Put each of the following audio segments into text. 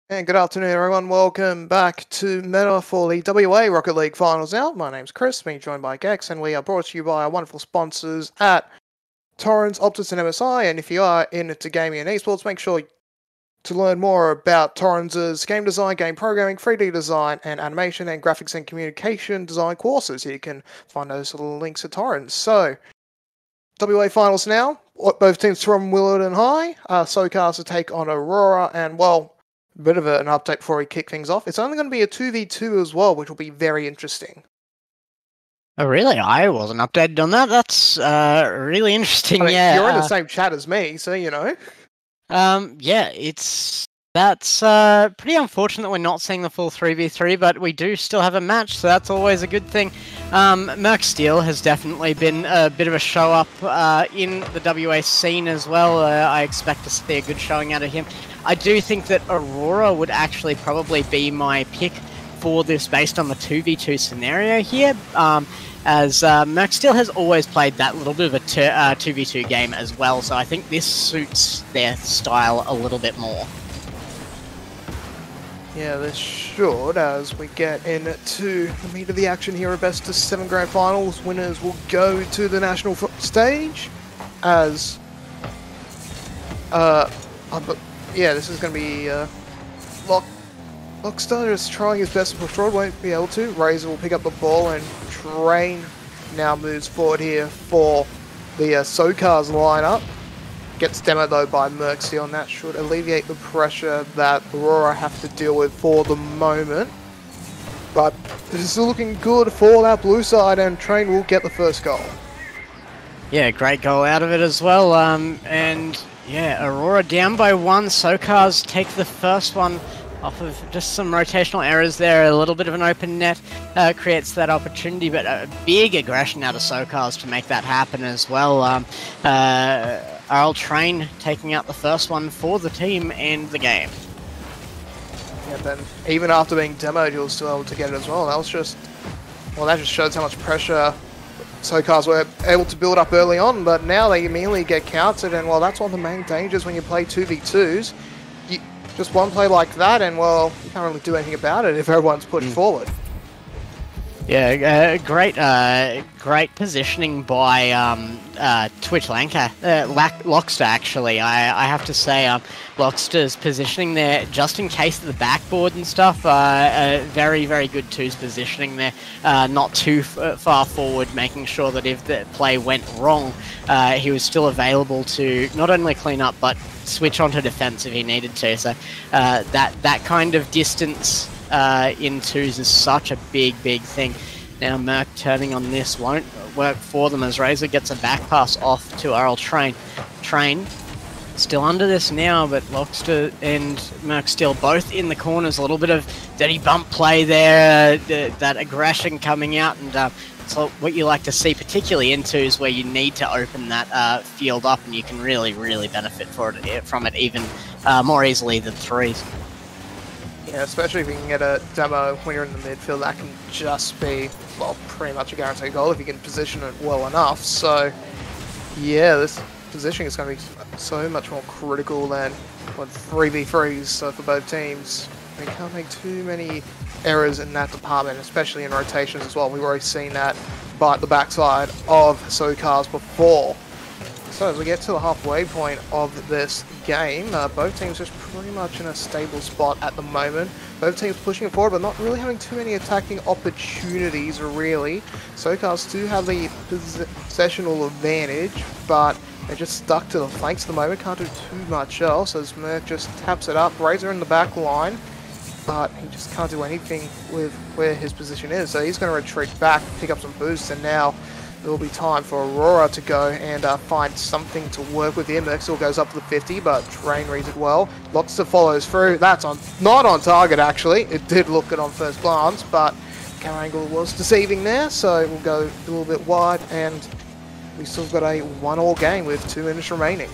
And good afternoon, everyone. Welcome back to Meta for the WA Rocket League Finals now. My name's Chris, being joined by Gex, and we are brought to you by our wonderful sponsors at Torrens, Optus, and MSI. And if you are into gaming and esports, make sure to learn more about Torrens' game design, game programming, 3D design, and animation, and graphics and communication design courses. You can find those little links at Torrens. So, WA Finals now. Both teams from Willardton High. SoCals to take on Aurora, and well, a bit of an update before we kick things off. It's only going to be a 2v2 as well, which will be very interesting. Oh, really? I wasn't updated on that. That's really interesting. I mean, yeah, you're in the same chat as me, so you know. Yeah, that's pretty unfortunate we're not seeing the full 3v3, but we do still have a match, so that's always a good thing. Merc Steel has definitely been a bit of a show up in the WA scene as well. I expect to see a good showing out of him. I do think that Aurora would actually probably be my pick for this based on the 2v2 scenario here, as Merc Steel has always played that little bit of a 2v2 game as well, so I think this suits their style a little bit more. Yeah, this should, as we get into the meat of the action here at Best of 7 Grand Finals. Winners will go to the national stage, as yeah, this is going to be Lockstar is trying his best to push forward, won't be able to. Razor will pick up the ball, and Train now moves forward here for the SoCars lineup. Gets demoed though by Merc Steel, and that should alleviate the pressure that Aurora have to deal with for the moment. But this is still looking good for that blue side, and Train will get the first goal. Yeah, great goal out of it as well. And yeah, Aurora down by 1. SoCars take the first one off of just some rotational errors there. A little bit of an open net creates that opportunity, but a big aggression out of SoCars to make that happen as well. Arl Train taking out the first one for the team and the game. Yeah, then even after being demoed, you were still able to get it as well. That was just, well, that just shows how much pressure SoCars were able to build up early on, but now they immediately get countered, and well, that's one of the main dangers when you play 2v2s. Just one play like that, and well, you can't really do anything about it if everyone's pushing forward. Yeah, great positioning by Twitch Lanka, Lockstar actually. I have to say, Lockstar's positioning there, just in case of the backboard and stuff, very, very good twos positioning there, not too far forward, making sure that if the play went wrong, he was still available to not only clean up, but switch onto defense if he needed to. So that kind of distance in twos is such a big thing. Now Merc turning on this won't work for them, as Razor gets a back pass off to Arl Train. Train still under this now, but Lockstar and Merc Steel both in the corners. A little bit of dirty bump play there, that aggression coming out, and so what you like to see, particularly in twos, where you need to open that field up, and you can really benefit from it even more easily than threes. Yeah, especially if you can get a demo when you're in the midfield, that can just be, well, pretty much a guaranteed goal if you can position it well enough. So, yeah, this positioning is going to be so much more critical than 3v3s for both teams. They can't make too many errors in that department, especially in rotations as well. We've already seen that bite the backside of SoCars before. So as we get to the halfway point of this game, both teams just pretty much in a stable spot at the moment. Both teams pushing it forward, but not really having too many attacking opportunities, really. SoCars do have the possessional advantage, but they're just stuck to the flanks at the moment. Can't do too much else as Merc just taps it up. Razor in the back line, but he just can't do anything with where his position is. So he's going to retreat back, pick up some boosts, and now it will be time for Aurora to go and find something to work with here. Merc still goes up to the 50, but Train reads it well. Lockstar follows through. That's not on target, actually. It did look good on first glance, but camera angle was deceiving there, so we'll go a little bit wide, and we still got a 1-1 game with 2 minutes remaining.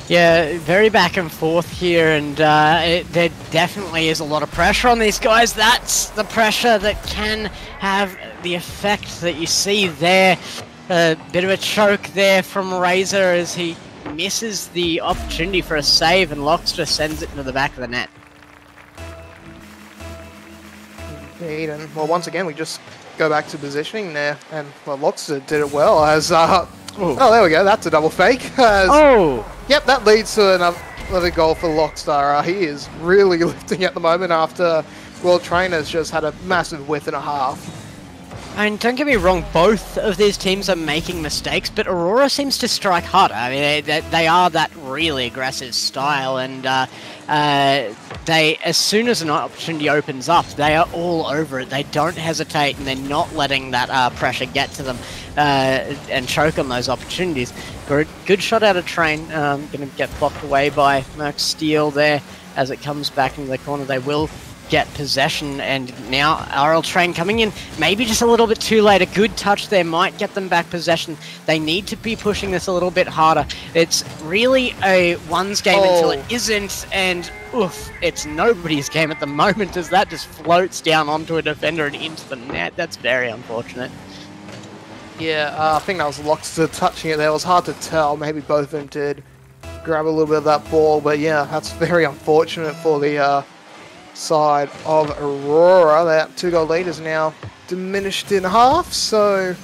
Yeah, very back and forth here, and there definitely is a lot of pressure on these guys. That's the pressure that can have the effect that you see there. A bit of a choke there from Razor as he misses the opportunity for a save, and Lockstar sends it into the back of the net. Indeed, and well, once again, we just go back to positioning there, and well, Lockster did it well as, oh, there we go, that's a double fake. Yep, that leads to another goal for Lockstar. He is really lifting at the moment after World Trainers just had a massive width and a half. And don't get me wrong, both of these teams are making mistakes, but Aurora seems to strike harder. I mean, they are that really aggressive style, and as soon as an opportunity opens up, they are all over it. They don't hesitate, and they're not letting that pressure get to them and choke on those opportunities. Good shot out of Train. Going to get blocked away by Merc Steel there as it comes back into the corner. They will get possession, and now RL Train coming in, maybe just a little bit too late. A good touch there might get them back possession. They need to be pushing this a little bit harder. It's really a one's game until it isn't, and oof, it's nobody's game at the moment as that just floats down onto a defender and into the net. That's very unfortunate. Yeah, I think that was Lockster touching it there. It was hard to tell. Maybe both of them did grab a little bit of that ball, but yeah, that's very unfortunate for the side of Aurora. That 2-goal lead is now diminished in half, so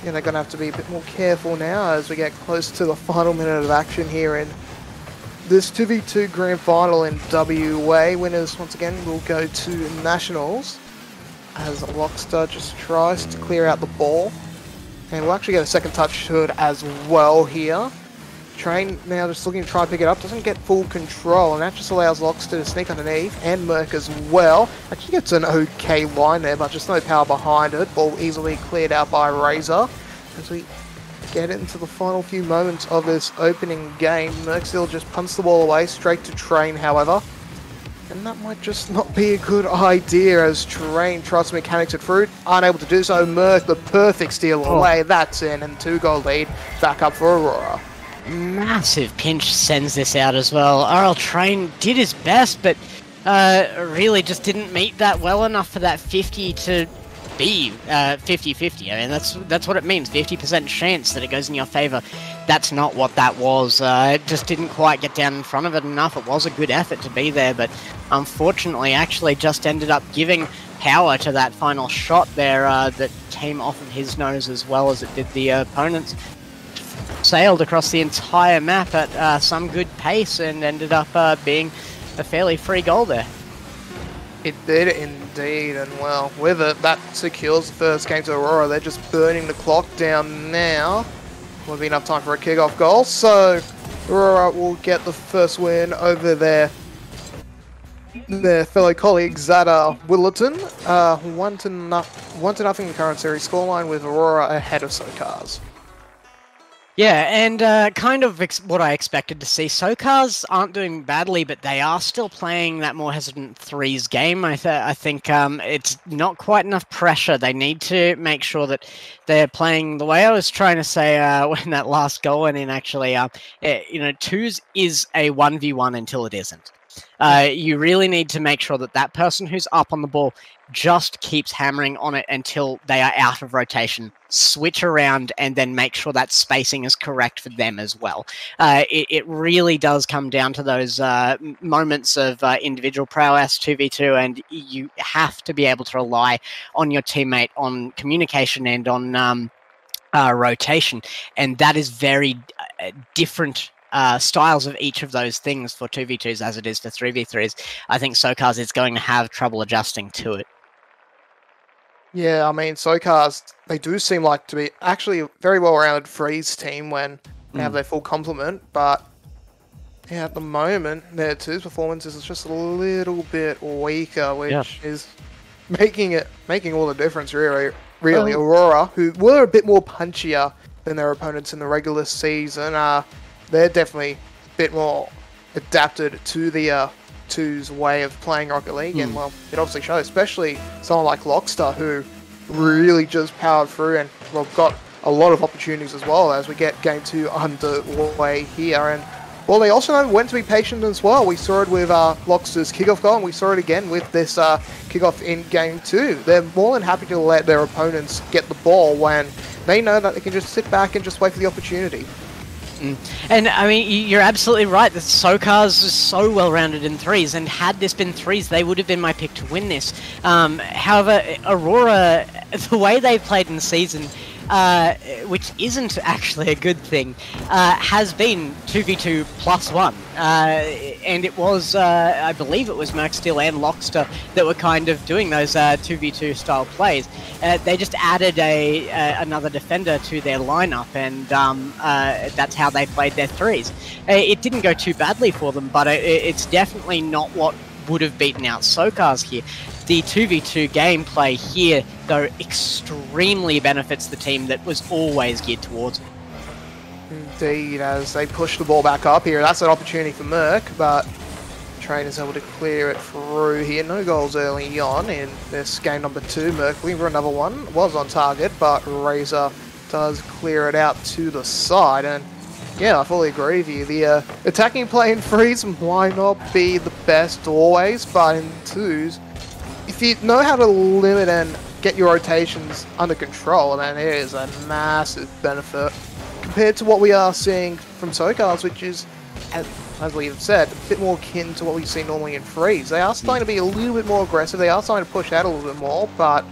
yeah, they're going to have to be a bit more careful now as we get close to the final minute of action here in this 2v2 grand final in WA. Winners once again will go to Nationals as Lockstar just tries to clear out the ball, and we'll actually get a second touch to it as well here. Train now just looking to try and pick it up, doesn't get full control, and that just allows Lockster to sneak underneath, and Merc as well. Actually gets an okay line there, but just no power behind it. Ball easily cleared out by Razor. As we get into the final few moments of this opening game, Merc still just punts the ball away, straight to Train however. And that might just not be a good idea as Train tries to mechanics it through, unable to do so. Merc, the perfect steal away, that's in, and 2-goal lead back up for Aurora. Massive pinch sends this out as well. RL Train did his best, but really just didn't meet that well enough for that 50 to be 50-50. I mean, that's what it means, 50% chance that it goes in your favor. That's not what that was. It just didn't quite get down in front of it enough. It was a good effort to be there, but unfortunately actually just ended up giving power to that final shot there that came off of his nose as well as it did the opponent's. Sailed across the entire map at some good pace and ended up being a fairly free goal there. It did indeed, and well, with it, that secures the first game to Aurora. They're just burning the clock down now. Won't be enough time for a kick-off goal, so Aurora will get the first win over their fellow colleagues at Willerton. 1-0 in the current series scoreline with Aurora ahead of SoCars. Yeah, and kind of what I expected to see. SoCars aren't doing badly, but they are still playing that more hesitant threes game. I think it's not quite enough pressure. They need to make sure that they're playing the way I was trying to say when that last goal went in, actually. Twos is a 1v1 until it isn't. You really need to make sure that that person who's up on the ball just keeps hammering on it until they are out of rotation. Switch around and then make sure that spacing is correct for them as well. It really does come down to those moments of individual prowess, 2v2, and you have to be able to rely on your teammate on communication and on rotation. And that is very different styles of each of those things for 2v2s as it is for 3v3s. I think SoCars is going to have trouble adjusting to it. Yeah, I mean, SoCars, they do seem like to be actually a very well-rounded freeze team when they have their full complement, but yeah, at the moment, their twos performances is just a little bit weaker, which is making all the difference, really. Aurora, who were a bit more punchier than their opponents in the regular season, they're definitely a bit more adapted to the twos way of playing Rocket League, and well, it obviously shows, especially someone like Lockstar, who really just powered through and well got a lot of opportunities as well as we get game 2 underway here. And well, they also know when to be patient as well. We saw it with Lockstar's kickoff goal, and we saw it again with this kickoff in game 2. They're more than happy to let their opponents get the ball when they know that they can just sit back and just wait for the opportunity. And I mean, you're absolutely right. The SoCars is so well-rounded in threes, and had this been threes, they would have been my pick to win this. However, Aurora, the way they've played in the season, which isn't actually a good thing, has been 2v2 +1. And it was, I believe it was Merksteel and Lockster that were kind of doing those 2v2 style plays. They just added another defender to their lineup, and that's how they played their threes. It didn't go too badly for them, but it's definitely not what would have beaten out SoCars here. The 2v2 gameplay here, though, extremely benefits the team that was always geared towards it. Indeed, as they push the ball back up here. That's an opportunity for Merc, but Train is able to clear it through here. No goals early on in this game number 2. Merc looking for another one. Was on target, but Razor does clear it out to the side. And yeah, I fully agree with you. The attacking play in threes might not be the best always, but in twos, if you know how to limit and get your rotations under control, then it is a massive benefit compared to what we are seeing from SoCars, which is, as we have said, a bit more akin to what we see normally in threes. They are starting to be a little bit more aggressive, they are starting to push out a little bit more, but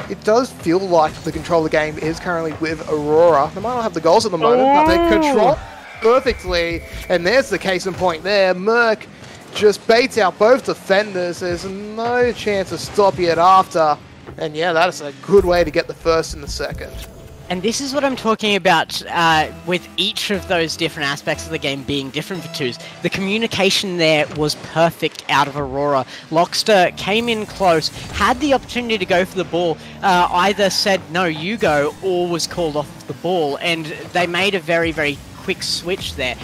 it does feel like the control of the game is currently with Aurora. They might not have the goals at the moment, but they control perfectly, and there's the case in point there. Merc just baits out both defenders. There's no chance to stop yet after, and yeah, that is a good way to get the first and the second. And this is what I'm talking about with each of those different aspects of the game being different for twos. The communication there was perfect out of Aurora. Lockster came in close, had the opportunity to go for the ball, either said, no, you go, or was called off the ball. And they made a very, very quick switch there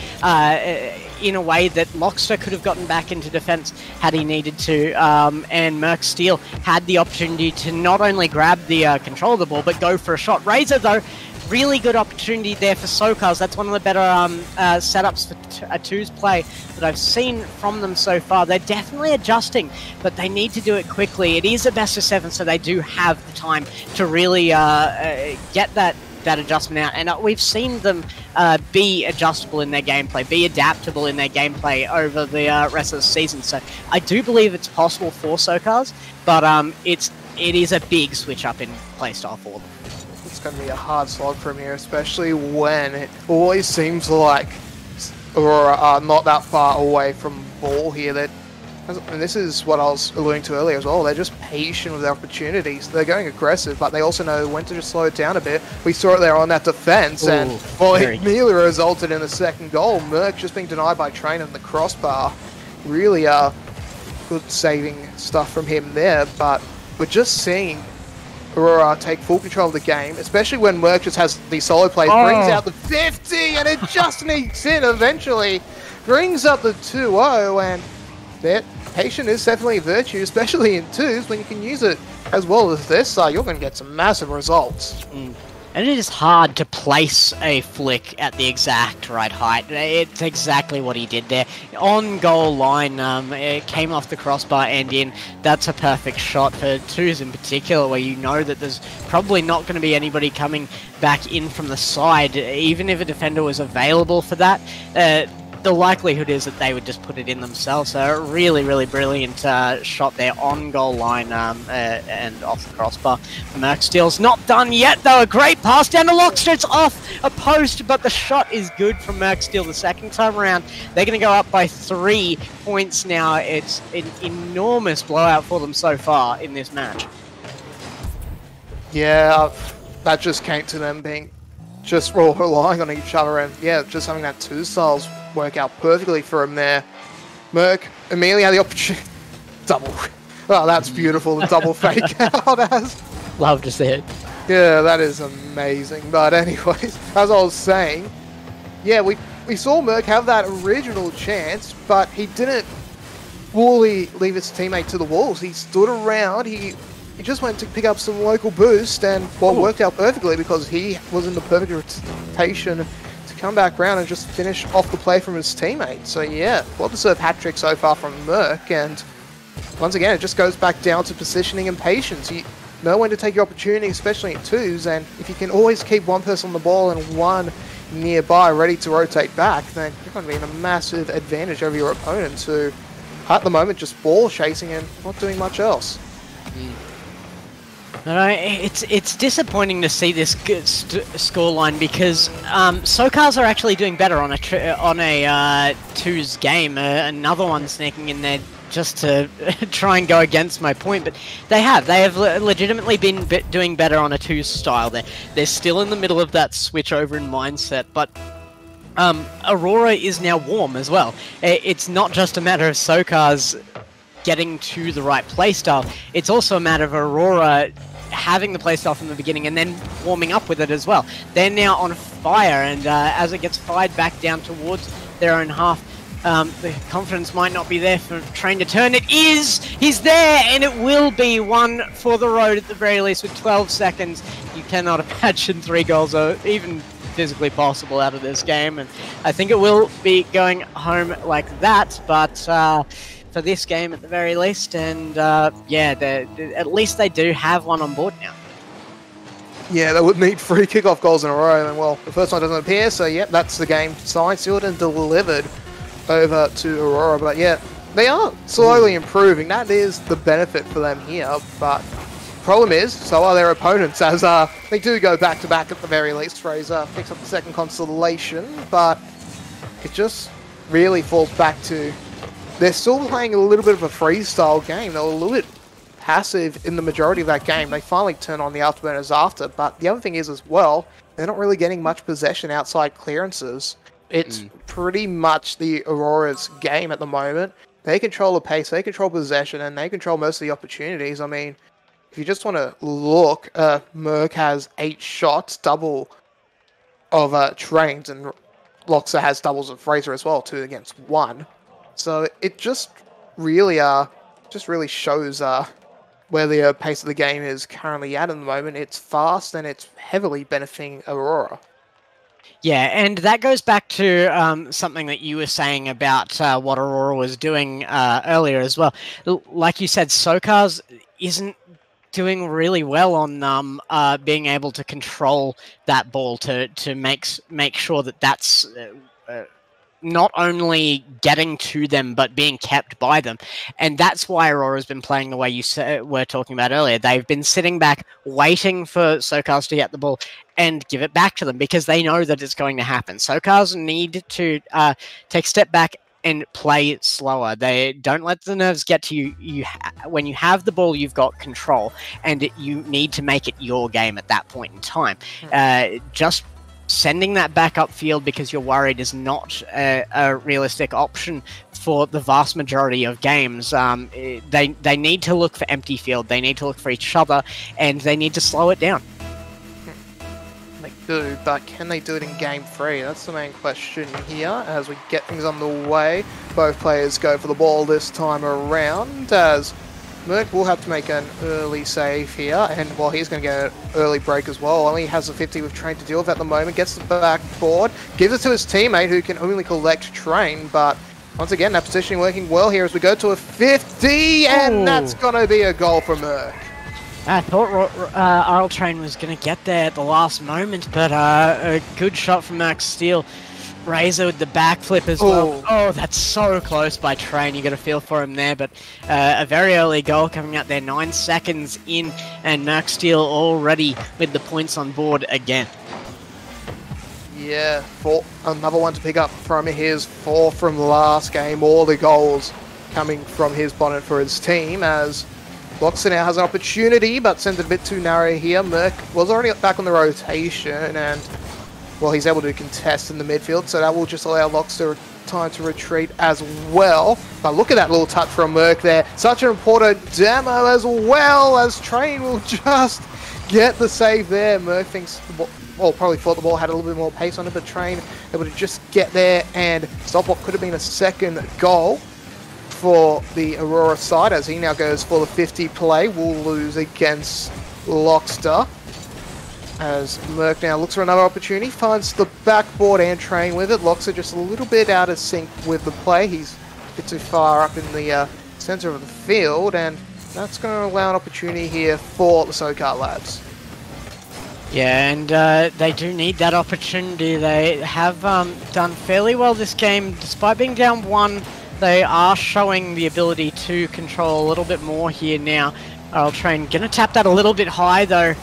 in a way that Lockster could have gotten back into defense had he needed to, and Merksteel had the opportunity to not only grab the control of the ball, but go for a shot. Razor, though, really good opportunity there for SoCars. That's one of the better setups for a twos play that I've seen from them so far. They're definitely adjusting, but they need to do it quickly. It is a best of 7, so they do have the time to really get that adjustment out, and we've seen them be adjustable in their gameplay, be adaptable in their gameplay over the rest of the season. So I do believe it's possible for SoCars, but it is a big switch up in playstyle for them. It's going to be a hard slog from here, especially when it always seems like Aurora are not that far away from ball here. And this is what I was alluding to earlier as well. They're just patient with their opportunities. They're going aggressive, but they also know when to just slow it down a bit. We saw it there on that defense, and well, it nearly resulted in a second goal. Merc just being denied by Train in the crossbar. Really good saving stuff from him there, but we're just seeing Aurora take full control of the game, especially when Merc just has the solo plays, brings out the 50, and it just sneaks in eventually, brings up the 2-0, and that patience is definitely a virtue, especially in twos. When you can use it as well as this, you're going to get some massive results. And it is hard to place a flick at the exact right height. It's exactly what he did there. On goal line, it came off the crossbar and in. That's a perfect shot for twos in particular, where you know that there's probably not going to be anybody coming back in from the side. Even if a defender was available for that, the likelihood is that they would just put it in themselves. So a really, really brilliant shot there on goal line and off the crossbar. Merksteel's not done yet, though. A great pass down to Lockster. It's off a post, but the shot is good from Merksteel the second time around. They're going to go up by 3 points now. It's an enormous blowout for them so far in this match. Yeah, that just came to them being just relying on each other, and yeah, just having that two styles work out perfectly for him there. Merc immediately had the opportunity. Double. Oh, that's beautiful. The double fake out as. Love to see it. Yeah, that is amazing. But anyways, as I was saying, yeah, we saw Merc have that original chance, but he didn't fully leave his teammate to the walls. He stood around. He just went to pick up some local boost, and well, worked out perfectly because he was in the perfect rotation to come back round and just finish off the play from his teammate. So yeah, well-deserved hat-trick so far from Merc, and once again, it just goes back down to positioning and patience. You know when to take your opportunity, especially in twos, and if you can always keep one person on the ball and one nearby, ready to rotate back, then you're going to be in a massive advantage over your opponent who, at the moment, just ball chasing and not doing much else. It's disappointing to see this scoreline because SoCals are actually doing better on a twos game. Another one sneaking in there just to try and go against my point, but they have legitimately been doing better on a twos style. They're still in the middle of that switch over in mindset, but Aurora is now warm as well. It's not just a matter of SoCals getting to the right playstyle, it's also a matter of Aurora having the playstyle from the beginning and then warming up with it as well. They're now on fire, and as it gets fired back down towards their own half, the confidence might not be there for Train to turn. It is! He's there, and it will be one for the road at the very least with 12 seconds. You cannot imagine 3 goals are even physically possible out of this game, and I think it will be going home like that, but for this game at the very least, and yeah, at least they do have one on board now. Yeah, they would need 3 kickoff goals in a row, and well, the first one doesn't appear, so yep, that's the game signed, sealed, and delivered over to Aurora. But yeah, they are slowly improving. That is the benefit for them here, but problem is, so are their opponents, as they do go back-to-back at the very least. Fraser picks up the second consolation, but it just really falls back to they're still playing a little bit of a freestyle game. They're a little bit passive in the majority of that game. They finally turn on the afterburners after, but the other thing is as well, they're not really getting much possession outside clearances. It's pretty much the Aurora's game at the moment. They control the pace, they control possession, and they control most of the opportunities. I mean, if you just want to look, Merc has 8 shots, double of Trains, and Loxer has doubles of Fraser as well, 2 against 1. So it just really shows where the pace of the game is currently at the moment. It's fast and it's heavily benefiting Aurora. Yeah, and that goes back to something that you were saying about what Aurora was doing earlier as well. Like you said, SoCals isn't doing really well on being able to control that ball to make sure that that's not only getting to them, but being kept by them. And that's why Aurora's been playing the way you were talking about earlier. They've been sitting back, waiting for SoCals to get the ball and give it back to them, because they know that it's going to happen. SoCals need to take a step back and play slower. They don't let the nerves get to you. When you have the ball, you've got control, and you need to make it your game at that point in time. Just sending that back upfield because you're worried is not a realistic option for the vast majority of games. They need to look for empty field, they need to look for each other, and they need to slow it down. They do, but can they do it in Game 3? That's the main question here as we get things underway. Both players go for the ball this time around, as Merc will have to make an early save here, and well, he's going to get an early break as well. Only has a 50 with Train to deal with at the moment, gets the backboard, gives it to his teammate who can only collect Train, but once again, that positioning working well here as we go to a 50, and that's going to be a goal for Merc. I thought RL Train was going to get there at the last moment, but a good shot from Max Steele. Razor with the backflip as well. Oh, that's so close by Train. You got a feel for him there, but a very early goal coming out there, 9 seconds in, and Max Steele already with the points on board again. Yeah, another one to pick up from his 4 from last game. All the goals coming from his bonnet for his team, as Loxer now has an opportunity, but sends it a bit too narrow here. Merc was already back on the rotation, and well, he's able to contest in the midfield, so that will just allow Loxer time to retreat as well. But look at that little touch from Merc there. Such an important demo, as well as Train will just get the save there. Merc thinks the ball, well, probably thought the ball had a little bit more pace on it, but Train able to just get there and stop what could have been a second goal for the Aurora side, as he now goes for the 50 play. Will lose against Loxter, as Merc now looks for another opportunity, finds the backboard and Train with it. Loxer just a little bit out of sync with the play. He's a bit too far up in the center of the field, and that's going to allow an opportunity here for the SoCal lads. Yeah, and they do need that opportunity. They have done fairly well this game. Despite being down 1, they are showing the ability to control a little bit more here now. Train gonna tap that a little bit high though,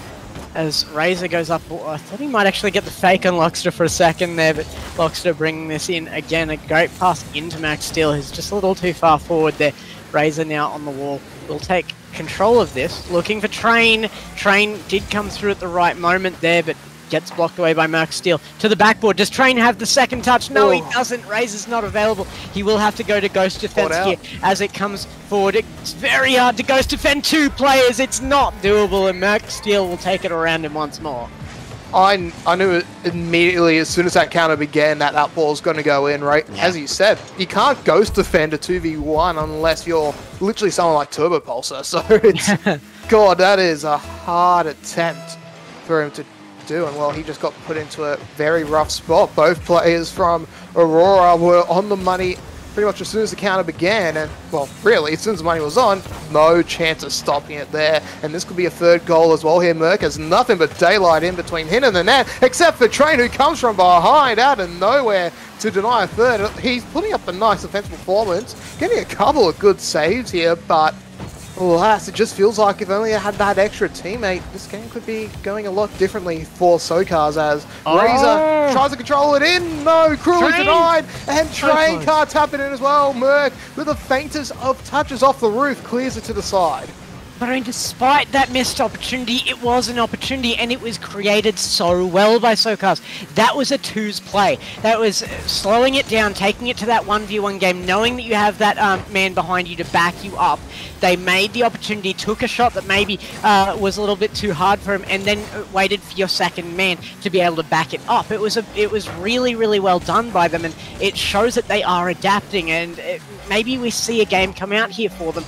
as Razor goes up. Oh, I thought he might actually get the fake on Lockster for a second there, but Lockster bringing this in again. A great pass into Max Steel, who's just a little too far forward there. Razor now on the wall will take control of this, looking for Train. Train did come through at the right moment there, but gets blocked away by Max Steel. To the backboard, does Train have the second touch? No, he doesn't. Razor's not available. He will have to go to Ghost Defense here as it comes forward. It's very hard to Ghost Defend 2 players. It's not doable, and Max Steel will take it around him once more. I knew it immediately as soon as that counter began that ball's going to go in, right? Yeah. As you said, you can't Ghost Defend a 2v1 unless you're literally someone like Turbo Pulsar. So it's, God, that is a hard attempt for him to do. And well, he just got put into a very rough spot. Both players from Aurora were on the money pretty much as soon as the counter began, and well, really, as soon as the money was on, no chance of stopping it there. And this could be a third goal as well here. Merc has nothing but daylight in between him and the net, except for Train, who comes from behind out of nowhere to deny a third. He's putting up a nice offensive performance, getting a couple of good saves here, but alas, it just feels like if only I had that extra teammate, this game could be going a lot differently for SoCars, as Razor tries to control it in. No, cruelly denied, and Train can't tap it in as well. Merc, with the faintest of touches off the roof, clears it to the side. But I mean, despite that missed opportunity, it was an opportunity, and it was created so well by SoCars. That was a twos play. That was slowing it down, taking it to that 1v1 game, knowing that you have that man behind you to back you up. They made the opportunity, took a shot that maybe was a little bit too hard for him, and then waited for your second man to be able to back it up. It was really, really well done by them, and it shows that they are adapting, and maybe we see a game come out here for them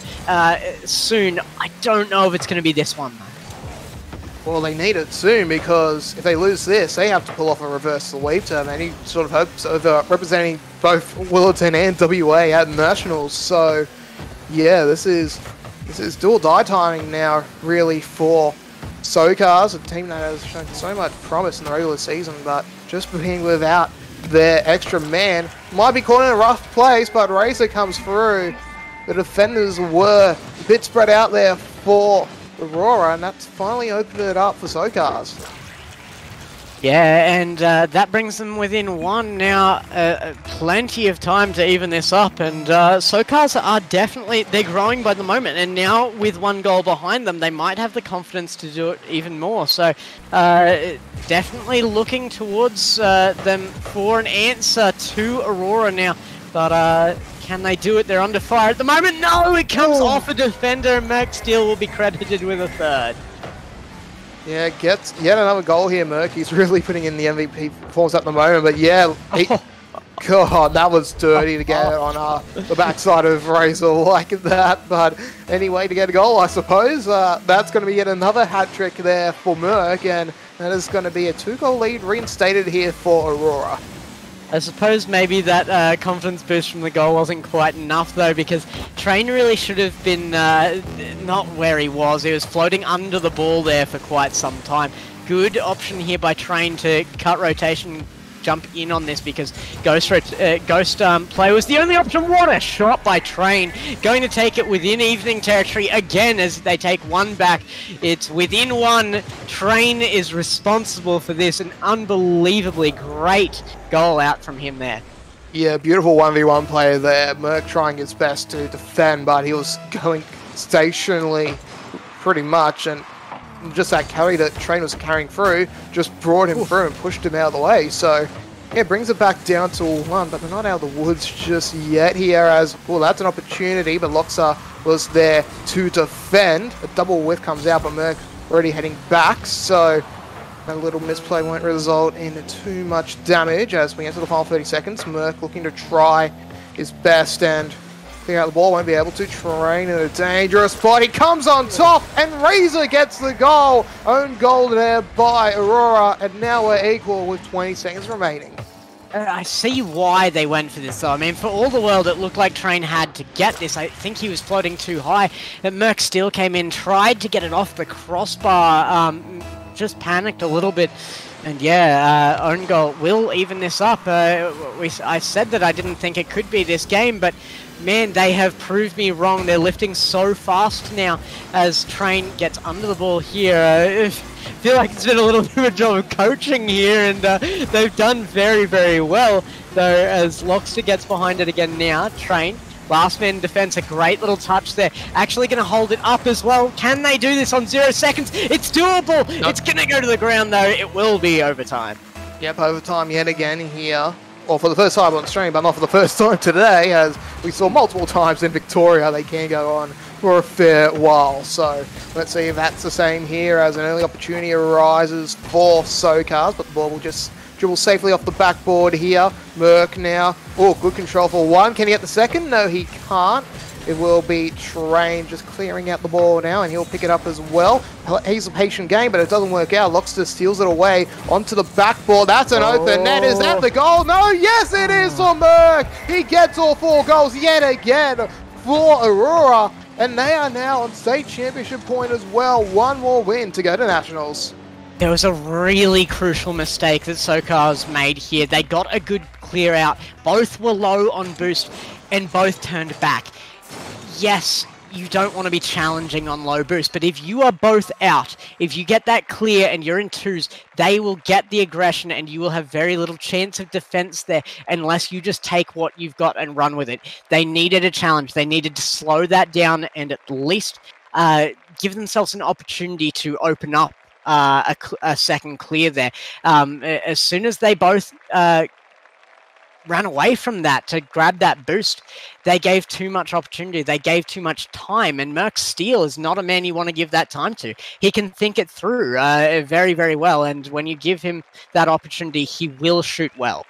soon. I don't know if it's going to be this one, though. Well, they need it soon, because if they lose this, they have to pull off a reverse sweep to any sort of hopes of representing both Willerton and WA at Nationals. So, yeah, this is do or die timing now, really, for SoCars, a team that has shown so much promise in the regular season, but just being without their extra man might be caught in a rough place. But Razor comes through. The defenders were a bit spread out there for Aurora, and that's finally opened it up for SoCars. Yeah, and that brings them within 1 now. Plenty of time to even this up, and SoCars are definitely, they're growing by the moment, and now with 1 goal behind them, they might have the confidence to do it even more. So definitely looking towards them for an answer to Aurora now, but can they do it? They're under fire at the moment. No, it comes off a defender. Max Steel will be credited with a third. Yeah, gets yet another goal here, Merc. He's really putting in the MVP performance at the moment. But yeah, God, that was dirty to get on the backside of Razor like that. But anyway, to get a goal, I suppose. That's going to be yet another hat trick there for Merc. And that is going to be a 2-goal lead reinstated here for Aurora. I suppose maybe that confidence boost from the goal wasn't quite enough, though, because Train really should have been not where he was. He was floating under the ball there for quite some time. Good option here by Train to cut rotation, jump in on this, because Ghost play was the only option. What a shot by Train, going to take it within evening territory again as they take 1 back. It's within 1. Train is responsible for this. An unbelievably great goal out from him there. Yeah, beautiful 1v1 play there. Merc trying his best to defend, but he was going stationary pretty much, and just that carry that Train was carrying through just brought him through and pushed him out of the way. So, yeah, brings it back down to 1, but they're not out of the woods just yet here, as, well, that's an opportunity, but Loxa was there to defend. A double whiff comes out, but Merc already heading back, so that little misplay won't result in too much damage as we enter the final 30 seconds. Merc looking to try his best and out the ball, won't be able to. Train in a dangerous spot. He comes on top, and Razor gets the goal. Own goal there by Aurora, and now we're equal with 20 seconds remaining. I see why they went for this, though. I mean, for all the world, it looked like Train had to get this. I think he was floating too high. Merc still came in, tried to get it off the crossbar. just panicked a little bit. And yeah, own goal will even this up. I said that I didn't think it could be this game, but man, they have proved me wrong. They're lifting so fast now as Train gets under the ball here. I feel like it's been a little bit of a job of coaching here, and they've done very, very well. Though as Lockster gets behind it again now, Train, last man defense, a great little touch there. Actually going to hold it up as well. Can they do this on 0 seconds? It's doable. Nope. It's going to go to the ground though. It will be overtime. Yep, overtime yet again here. Well, for the first time on stream, but not for the first time today, as we saw multiple times in Victoria. They can go on for a fair while. So let's see if that's the same here, as an early opportunity arises for SoCars, but the ball will just dribble safely off the backboard here. Merc now. Oh, good control for one. Can he get the second? No, he can't. It will be Train just clearing out the ball now, and he'll pick it up as well. He's a patient game, but it doesn't work out. Lockster steals it away onto the backboard. That's an open net. Is that the goal? No, yes, it is for Merc. He gets all 4 goals yet again for Aurora, and they are now on state championship point as well. One more win to go to Nationals. There was a really crucial mistake that SoCars made here. They got a good clear out. Both were low on boost and both turned back. Yes, you don't want to be challenging on low boost, but if you are both out, if you get that clear and you're in 2s, they will get the aggression and you will have very little chance of defense there unless you just take what you've got and run with it. They needed a challenge. They needed to slow that down and at least give themselves an opportunity to open up a second clear there. As soon as they both ran away from that to grab that boost, they gave too much opportunity. They gave too much time, and Merc Steele is not a man you want to give that time to. He can think it through very, very well, and when you give him that opportunity, he will shoot well.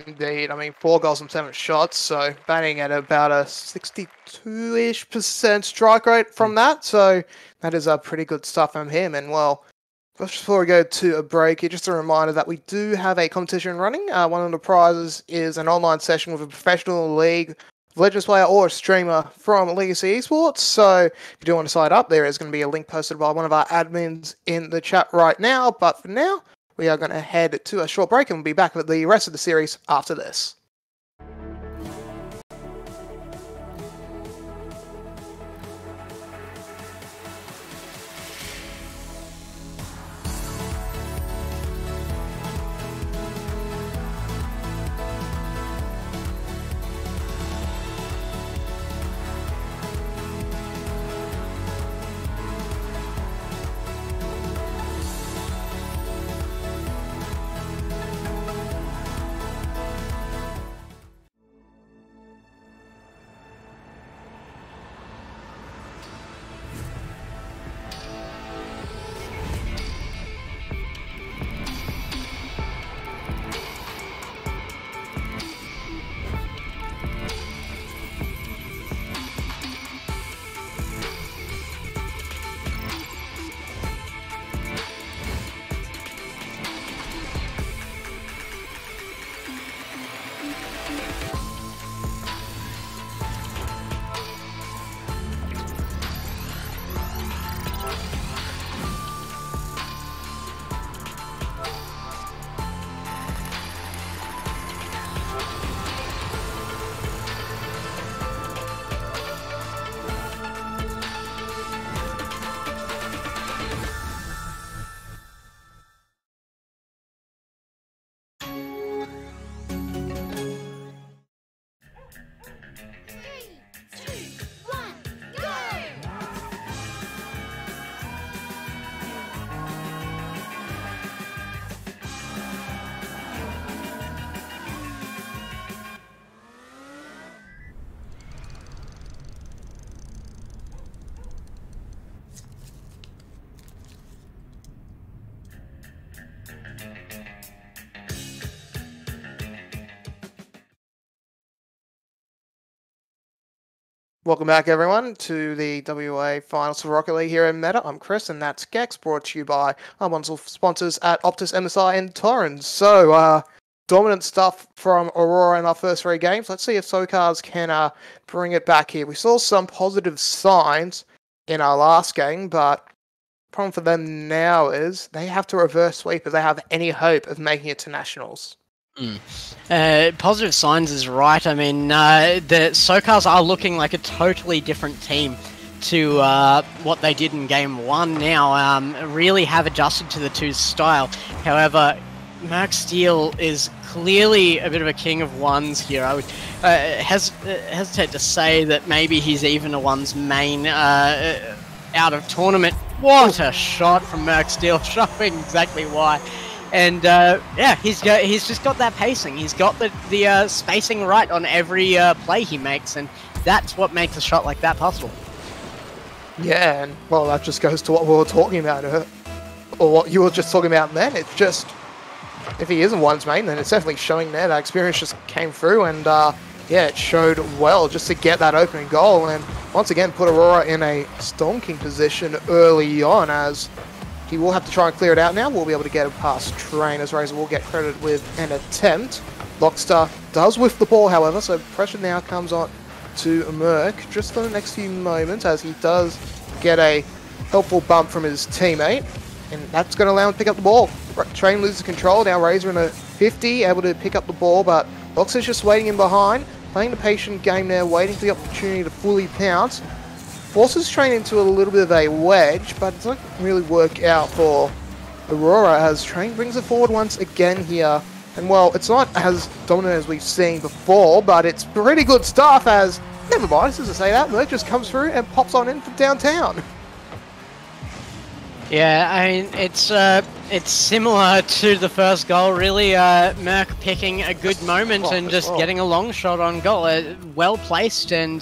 Indeed. I mean, 4 goals from 7 shots, so batting at about a 62-ish% strike rate from that, so that is pretty good stuff from him. And well, just before we go to a break, just a reminder that we do have a competition running. One of the prizes is an online session with a professional League of Legends player or a streamer from Legacy Esports. So if you do want to sign up, there is going to be a link posted by one of our admins in the chat right now. But for now, we are going to head to a short break and we'll be back with the rest of the series after this. Welcome back, everyone, to the WA Finals for Rocket League here in Meta. I'm Chris, and that's Gex, brought to you by our wonderful sponsors at Optus, MSI, and Torrens. So, dominant stuff from Aurora in our first 3 games. Let's see if SoCars can bring it back here. We saw some positive signs in our last game, but Problem for them now is they have to reverse sweep if they have any hope of making it to nationals. Positive signs is right. I mean, the SoCals are looking like a totally different team to what they did in Game 1 now. Really have adjusted to the 2's style. However, Merc Steel is clearly a bit of a king of ones here. I would hesitate to say that maybe he's even a ones main out of tournament. What a shot from Merc Steel, showing exactly why. And yeah, he's just got that pacing. He's got the spacing right on every play he makes, and that's what makes a shot like that possible. Yeah, and well, that just goes to what we were talking about, or what you were just talking about then. It's just, if he isn't one's main, then it's definitely showing there. That experience just came through, and yeah, it showed well just to get that opening goal, and once again put Aurora in a Storm King position early on, as he will have to try and clear it out now. We'll be able to get it past Train, as Razor will get credited with an attempt. Lockstar does whiff the ball, however, so pressure now comes on to Merc just for the next few moments, as he does get a helpful bump from his teammate, and that's going to allow him to pick up the ball. Train loses control, now Razor in a 50, able to pick up the ball, but Lockstar's just waiting in behind, playing the patient game there, waiting for the opportunity to fully pounce. Forces Train into a little bit of a wedge, but it doesn't really work out for Aurora, as Train brings it forward once again here. And well, it's not as dominant as we've seen before, but it's pretty good stuff, as, never mind, as I say that, Merc just comes through and pops on in from downtown. Yeah, I mean, it's similar to the first goal, really. Merc picking a good moment and just getting a long shot on goal. Well placed, and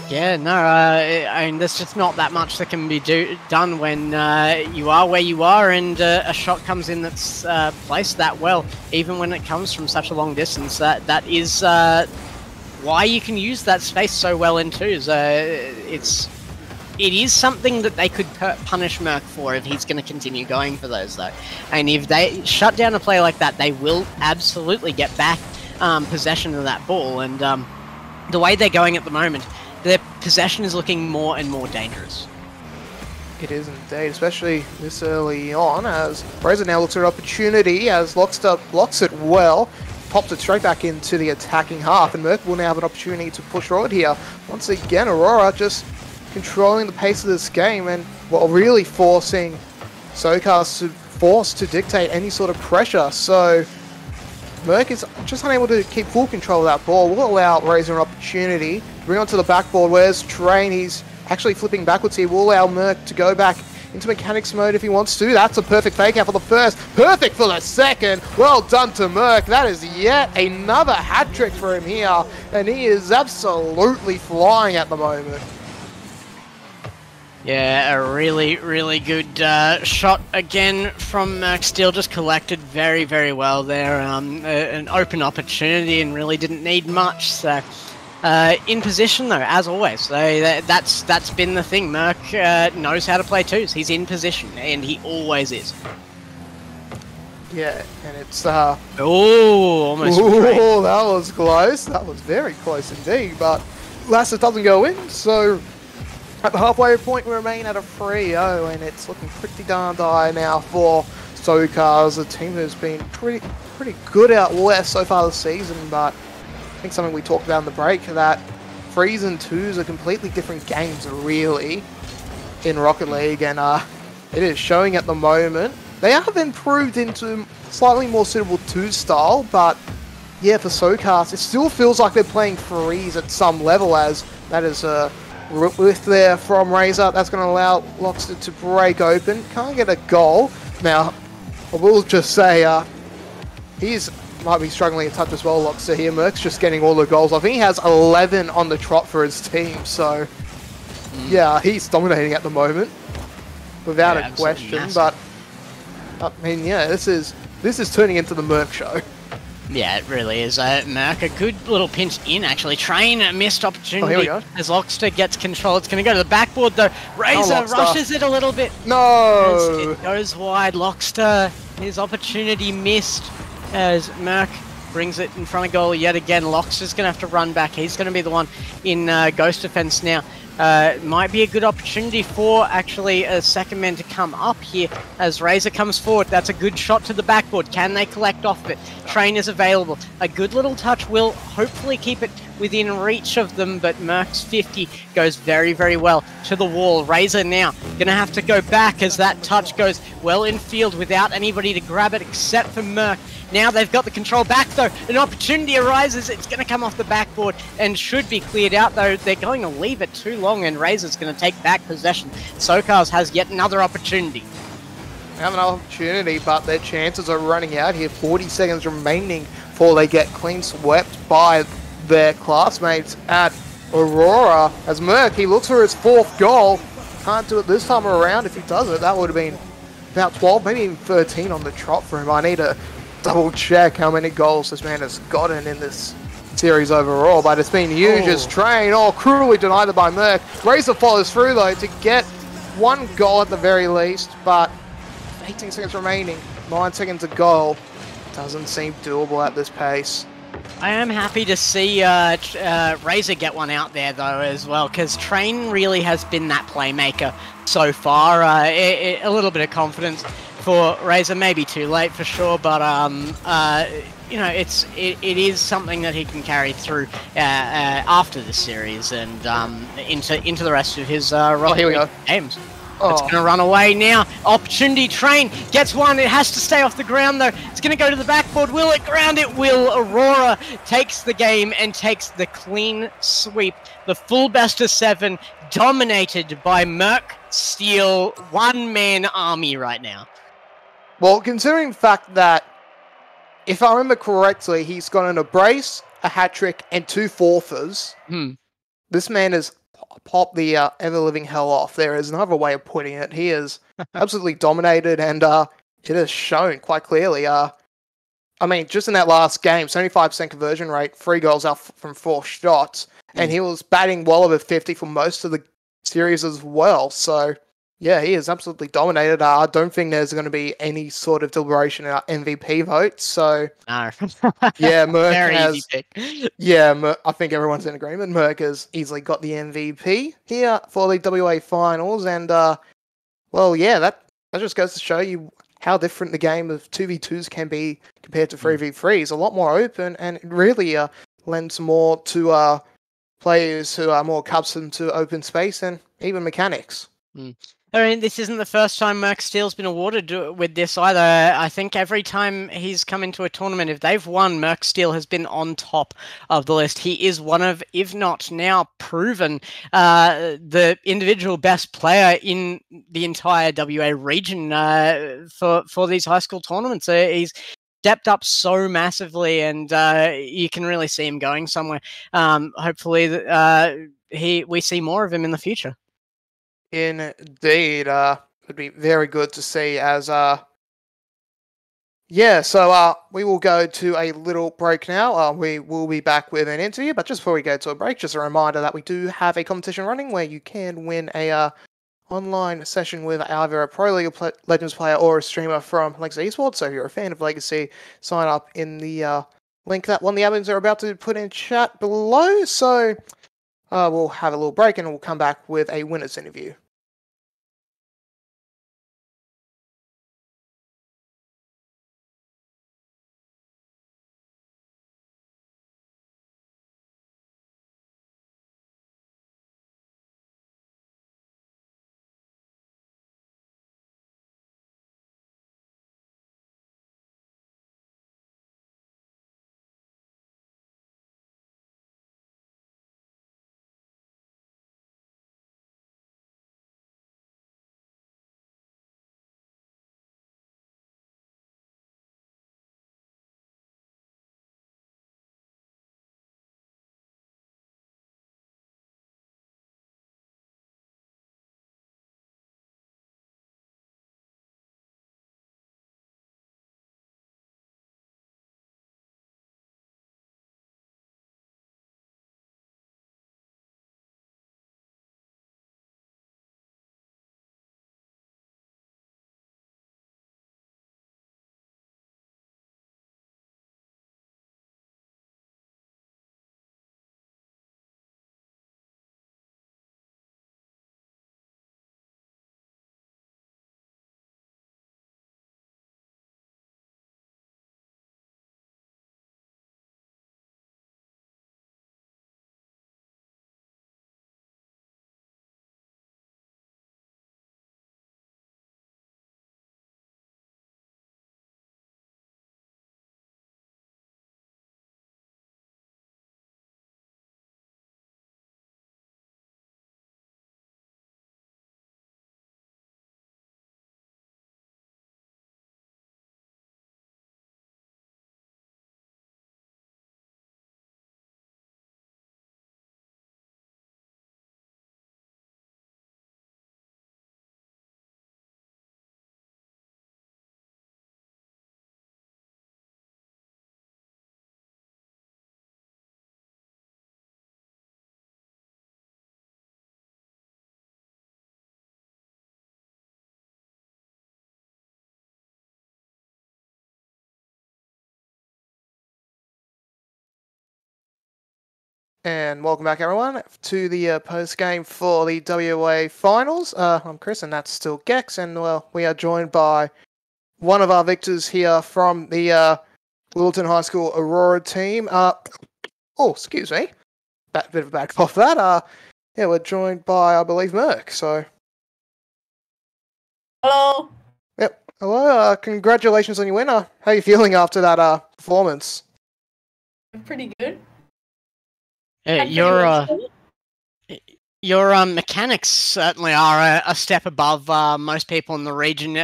yeah, no, I mean, there's just not that much that can be done when you are where you are, and a shot comes in that's placed that well, even when it comes from such a long distance. That is why you can use that space so well in twos. It is something that they could punish Merc for if he's going to continue going for those, though. And if they shut down a play like that, they will absolutely get back possession of that ball. And the way they're going at the moment, their possession is looking more and more dangerous. It is indeed, especially this early on, as Razor now looks at an opportunity, as Lockstar blocks it well, pops it straight back into the attacking half, and Merc will now have an opportunity to push forward here. Once again, Aurora just controlling the pace of this game, and well, really forcing SoCals to dictate any sort of pressure. So Merc is just unable to keep full control of that ball. Will allow Razor an opportunity to bring onto the backboard. Where's Train? He's actually flipping backwards here. Will allow Merc to go back into mechanics mode if he wants to. That's a perfect fake out for the first. Perfect for the second. Well done to Merc. That is yet another hat trick for him here, and he is absolutely flying at the moment. Yeah, a really, really good shot again from Merc Steel. Just collected very, very well there. An open opportunity and really didn't need much. So in position though, as always. So that's been the thing. Merc knows how to play twos. He's in position, and he always is. Yeah, and it's oh, almost. Oh, that was close. That was very close indeed. But Lassus doesn't go in, so at the halfway point, we remain at a 3-0, and it's looking pretty darn dire now for SoCals, a team that's been pretty good out west so far this season. But I think something we talked about in the break, that 3s and 2s are completely different games, really, in Rocket League, and it is showing at the moment. They have improved into slightly more suitable 2 style, but yeah, for SoCals, it still feels like they're playing 3s at some level, as that is a with there from Razor. That's going to allow Lockstar to break open. Can't get a goal. Now, I will just say, he's might be struggling a touch as well, Lockstar here. Merc's just getting all the goals. I think he has 11 on the trot for his team, so yeah, he's dominating at the moment, without a question. Massive. But I mean, yeah, this is turning into the Merc show. Yeah, it really is. Merc, a good little pinch in, actually. Train, a missed opportunity as Lockstar gets control. It's going to go to the backboard, though. Razor rushes it a little bit. No! As it goes wide. Lockstar, his opportunity missed as Merc brings it in front of goal yet again. Lockstar's going to have to run back. He's going to be the one in ghost defense now. Might be a good opportunity for actually a second man to come up here as Razor comes forward. That's a good shot to the backboard. Can they collect off it? Train is available. A good little touch will hopefully keep it within reach of them, but Merc's 50 goes very, very well to the wall. Razor now going to have to go back as that touch goes well in field without anybody to grab it except for Merc. Now they've got the control back though. An opportunity arises. It's going to come off the backboard and should be cleared out though. They're going to leave it too long and Razor's going to take back possession. SoCals has yet another opportunity. They have an opportunity, but their chances are running out here. 40 seconds remaining before they get clean swept by their classmates at Aurora. As Merc, he looks for his 4th goal. Can't do it this time around. If he does it, that would have been about 12, maybe even 13 on the trot for him. I need to double check how many goals this man has gotten in this series overall, but it's been huge as Train, cruelly denied by Merc. Razor follows through though to get 1 goal at the very least, but 18 seconds remaining, 9 seconds to goal. Doesn't seem doable at this pace. I am happy to see Razor get one out there though as well, because Train really has been that playmaker so far. A little bit of confidence for Razor, maybe too late for sure, but you know, it is something that he can carry through after the series and into the rest of his here we go. games. It's going to run away now. Opportunity. Train gets one. It has to stay off the ground though. It's going to go to the backboard. Will it ground? It will. Aurora takes the game and takes the clean sweep. The full best of 7 dominated by Merc Steel. One-man army right now. Well, considering the fact that, if I remember correctly, he's got an brace, a hat-trick, and 2 forfeits. This man has popped the ever-living hell off. There is another way of putting it. He is absolutely dominated, and it has shown quite clearly. I mean, just in that last game, 75% conversion rate, 3 goals out from 4 shots, and he was batting well over 50 for most of the series as well. So, yeah, he is absolutely dominated. I don't think there's going to be any sort of deliberation in our MVP vote. So, No. yeah, Merc Very has. easy pick. Yeah, I think everyone's in agreement. Merc has easily got the MVP here for the WA finals, and well, yeah, that just goes to show you how different the game of 2v2s can be compared to 3v3s. A lot more open, and it really lends more to players who are more accustomed to open space and even mechanics. I mean, this isn't the first time Merc Steel's been awarded with this either. I think every time he's come into a tournament, if they've won, Merc Steel has been on top of the list. He is one of, if not now proven, the individual best player in the entire WA region for these high school tournaments. He's stepped up so massively, and you can really see him going somewhere. Hopefully, we see more of him in the future. Indeed, would be very good to see as yeah, so we will go to a little break now. We will be back with an interview, but just before we go to a break, just a reminder that we do have a competition running where you can win a online session with either a Pro League of Legends player or a streamer from Legacy Esports. So if you're a fan of Legacy, sign up in the link that one of the admins are about to put in chat below. So we'll have a little break and we'll come back with a winners interview. And welcome back, everyone, to the post-game for the WA Finals. I'm Chris, and that's still Gex, and, well, we are joined by one of our victors here from the Littleton High School Aurora team. Excuse me. Bit of a back off that. Yeah, we're joined by, I believe, Merc, so... Hello. Yep. Hello, congratulations on your win. How are you feeling after that performance? Pretty good. Your mechanics certainly are a step above most people in the region.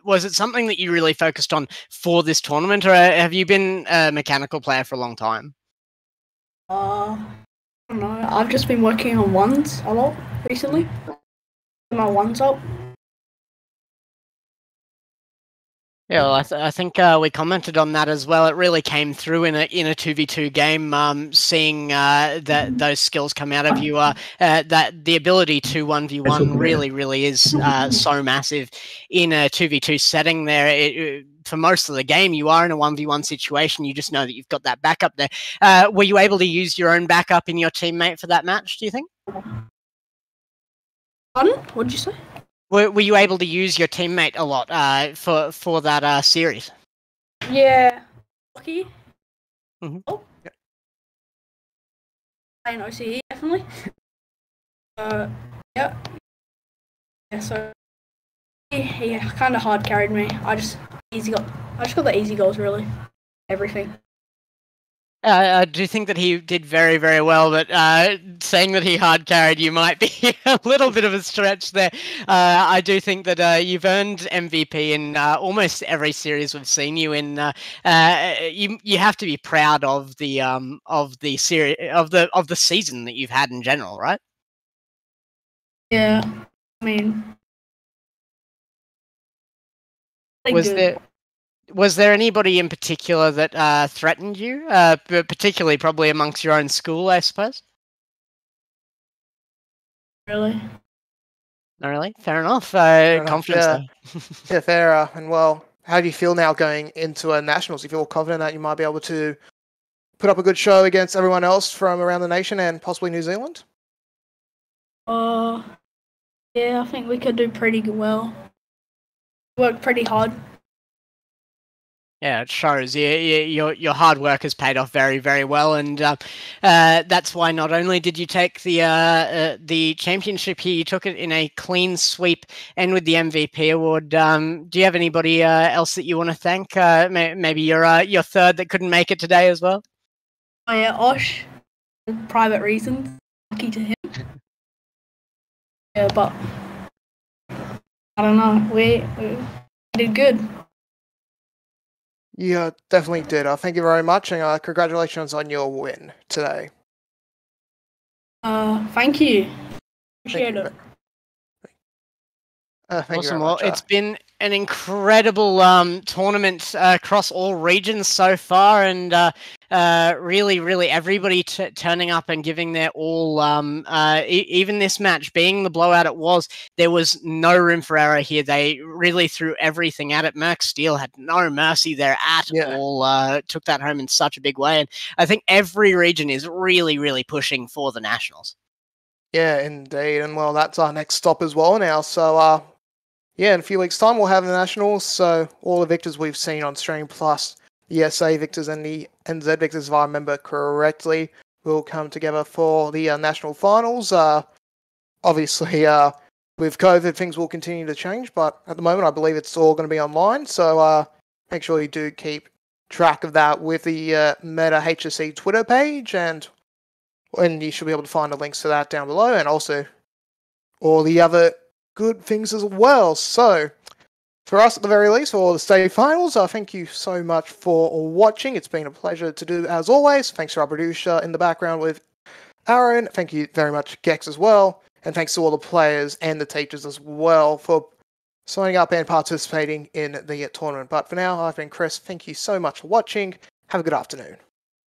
Was it something that you really focused on for this tournament, or have you been a mechanical player for a long time? I don't know. I've just been working on ones a lot recently. My ones up. Yeah, well, I think we commented on that as well. It really came through in a 2v2 game, seeing that those skills come out of you. That the ability to 1v1 really is so massive in a 2v2 setting. There, for most of the game, you are in a 1v1 situation. You just know that you've got that backup there. Were you able to use your own backup in your teammate for that match? Do you think? Pardon? What did you say? Were you able to use your teammate a lot for that series? Yeah. Lucky. Mm-hmm. Oh. Yep. Playing OCE, definitely. Yeah. Yeah, so he kind of hard carried me. I just got the easy goals, really. Everything. I do think that he did very, very well, but saying that he hard carried you might be a little bit of a stretch there. I do think that you've earned MVP in almost every series we've seen you in. You have to be proud of the series of the season that you've had in general, right? Yeah, I mean, Was there anybody in particular that threatened you, particularly probably amongst your own school, I suppose? Really? Not really? Fair enough. Confidence yeah. though. Yeah, fair. And, well, how do you feel now going into a Nationals? Do you feel confident that you might be able to put up a good show against everyone else from around the nation and possibly New Zealand? Yeah, I think we could do pretty well. Work pretty hard. Yeah, it shows. Your hard work has paid off very, very well, and that's why not only did you take the championship here, you took it in a clean sweep and with the MVP award. Do you have anybody else that you want to thank? Maybe your third that couldn't make it today as well. Oh yeah, Osh. Private reasons. Lucky to him. Yeah, but I don't know. We did good. Yeah, definitely did. Thank you very much, and congratulations on your win today. Thank you. Appreciate it. Thank Awesome. you very Well, much. it's been an incredible tournament across all regions so far, and really everybody turning up and giving their all. Even this match being the blowout it was, there was no room for error here. They really threw everything at it. Merc Steel had no mercy there at all. Took that home in such a big way, and I think every region is really pushing for the Nationals. Yeah, indeed. And, well, that's our next stop as well now. So, yeah, in a few weeks' time, we'll have the Nationals. So all the victors we've seen on stream, plus the SA victors and the NZ victors, if I remember correctly, will come together for the National Finals. Obviously, with COVID, things will continue to change, but at the moment, I believe it's all going to be online. So make sure you do keep track of that with the Meta HSC Twitter page, and you should be able to find the links to that down below, and also all the other good things as well. So, for us at the very least, for the state finals, thank you so much for watching. It's been a pleasure to do as always. Thanks to our producer in the background with Aaron. Thank you very much, Gex, as well. And thanks to all the players and the teachers as well for signing up and participating in the tournament. But for now, I've been Chris. Thank you so much for watching. Have a good afternoon.